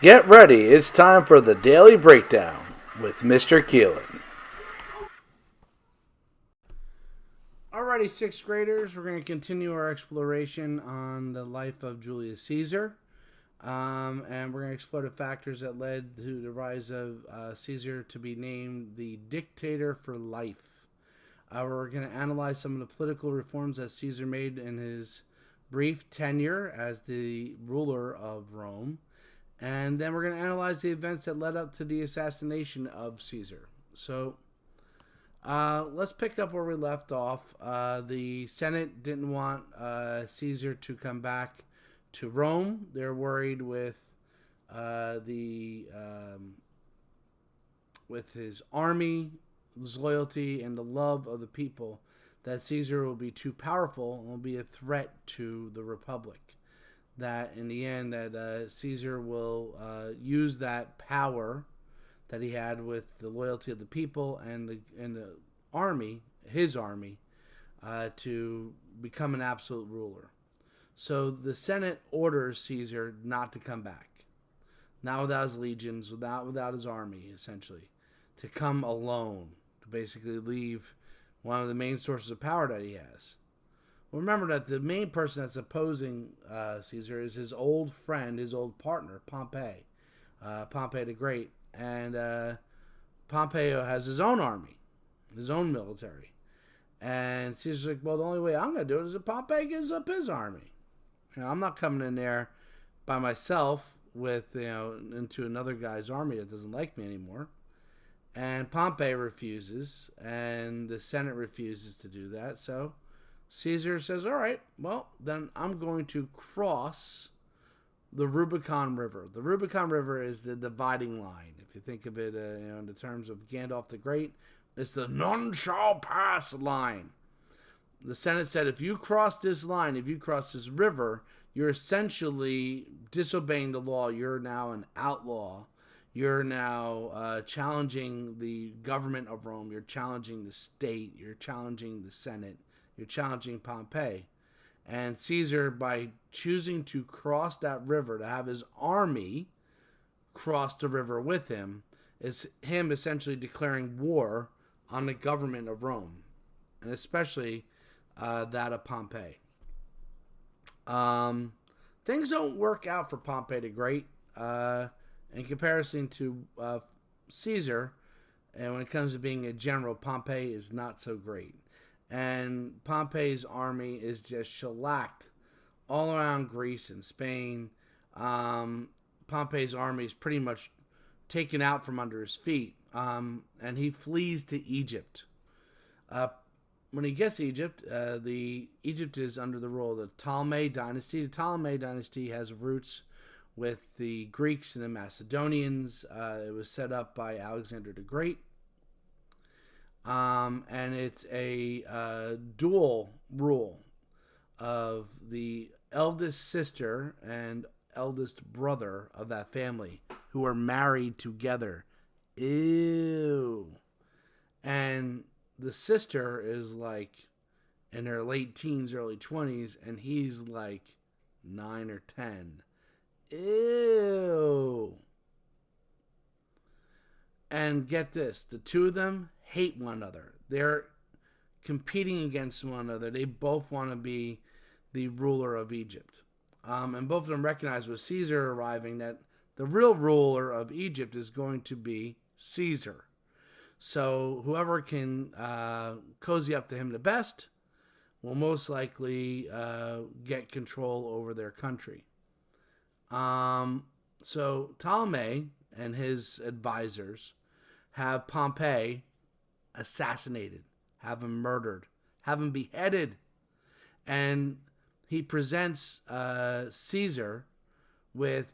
Get ready, it's time for the Daily Breakdown with Mr. Keelan. Alrighty, sixth graders, we're going to continue our exploration on the life of Julius Caesar. And we're going to explore the factors that led to the rise of Caesar to be named the dictator for life. We're going to analyze some of the political reforms that Caesar made in his brief tenure as the ruler of Rome. And then we're going to analyze the events that led up to the assassination of Caesar. So let's pick up where we left off. The Senate didn't want Caesar to come back to Rome. They're worried with his army, his loyalty, and the love of the people, that Caesar will be too powerful and will be a threat to the Republic. That in the end, that Caesar will use that power that he had with the loyalty of the people and the army, his army, to become an absolute ruler. So the Senate orders Caesar not to come back, not without his legions, without his army, essentially, to come alone, to basically leave one of the main sources of power that he has. Well, remember that the main person that's opposing Caesar is his old friend, his old partner, Pompey, Pompey the Great. And Pompeo has his own army, his own military. And Caesar's like, well, the only way I'm going to do it is if Pompey gives up his army. I'm not coming in there by myself with, into another guy's army that doesn't like me anymore. And Pompey refuses, and the Senate refuses to do that. So Caesar says, all right, well, then I'm going to cross the Rubicon River. The Rubicon River is the dividing line. If you think of it in the terms of Gandalf the Great, it's the none shall pass line. The Senate said, if you cross this line, if you cross this river, you're essentially disobeying the law. You're now an outlaw. You're now challenging the government of Rome. You're challenging the state. You're challenging the Senate. You're challenging Pompey. And Caesar, by choosing to cross that river, to have his army cross the river with him, is him essentially declaring war on the government of Rome, and especially that of Pompey. Things don't work out for Pompey the Great in comparison to Caesar, and when it comes to being a general, Pompey is not so great. And Pompey's army is just shellacked all around Greece and Spain. Pompey's army is pretty much taken out from under his feet, and he flees to Egypt. When he gets to Egypt, Egypt is under the rule of the Ptolemy dynasty. The Ptolemy dynasty has roots with the Greeks and the Macedonians. It was set up by Alexander the Great. And it's a dual rule of the eldest sister and eldest brother of that family who are married together. Ew. And the sister is like in her late teens, early 20s, and he's like 9 or 10. Ew. And get this, the two of them hate one another. They're competing against one another. They both want to be the ruler of Egypt. And both of them recognize with Caesar arriving that the real ruler of Egypt is going to be Caesar. So whoever can cozy up to him the best will most likely get control over their country. So Ptolemy and his advisors have Pompey assassinated, have him murdered, have him beheaded. And he presents Caesar with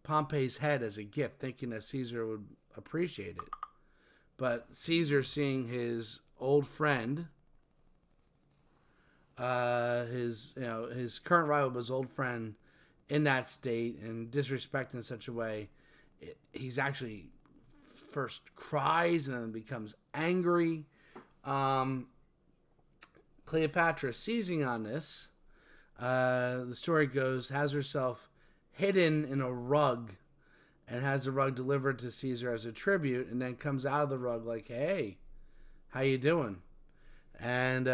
Pompey's head as a gift, thinking that Caesar would appreciate it. But Caesar, seeing his old friend, his current rival, but his old friend, in that state and disrespected in such a way, he's actually first cries and then becomes angry. Cleopatra, seizing on this, the story goes, has herself hidden in a rug and has the rug delivered to Caesar as a tribute, and then comes out of the rug like, hey, how you doing? And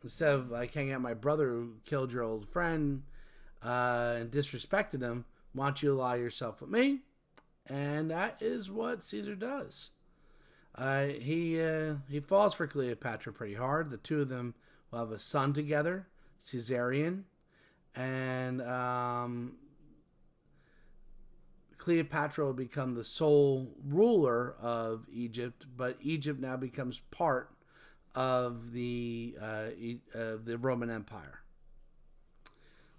instead of like hanging out my brother who killed your old friend and disrespected him, why don't you ally yourself with me? And that is what Caesar does. He falls for Cleopatra pretty hard. The two of them will have a son together, Caesarion, and Cleopatra will become the sole ruler of Egypt, but Egypt now becomes part of the Roman Empire.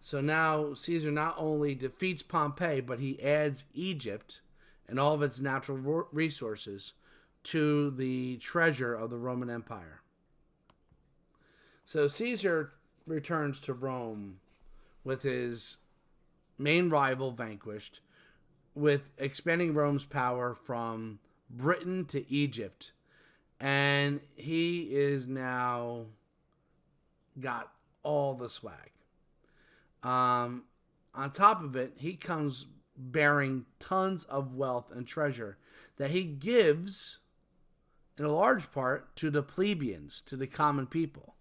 So now Caesar not only defeats Pompey, but he adds Egypt and all of its natural resources to the treasure of the Roman Empire. So Caesar returns to Rome with his main rival vanquished, with expanding Rome's power from Britain to Egypt. And he is now got all the swag. On top of it, he comes bearing tons of wealth and treasure that he gives, in a large part, to the plebeians, to the common people.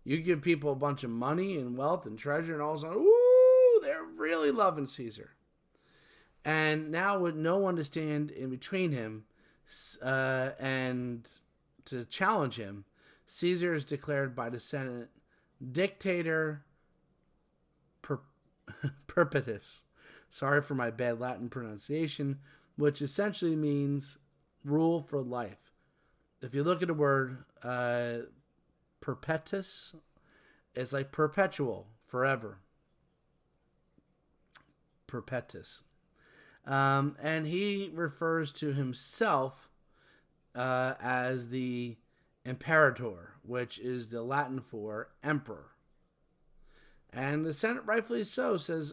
You give people a bunch of money and wealth and treasure, and all of a sudden, ooh, they're really loving Caesar. And now with no one to stand in between him and to challenge him, Caesar is declared by the Senate dictator perpetus. Sorry for my bad Latin pronunciation, which essentially means rule for life. If you look at the word perpetus, it's like perpetual, forever. Perpetus. And he refers to himself as the imperator, which is the Latin for emperor. And the Senate, rightfully so, says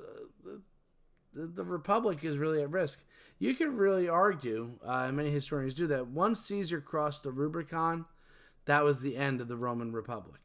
the Republic is really at risk. You could really argue, and many historians do, that once Caesar crossed the Rubicon, that was the end of the Roman Republic.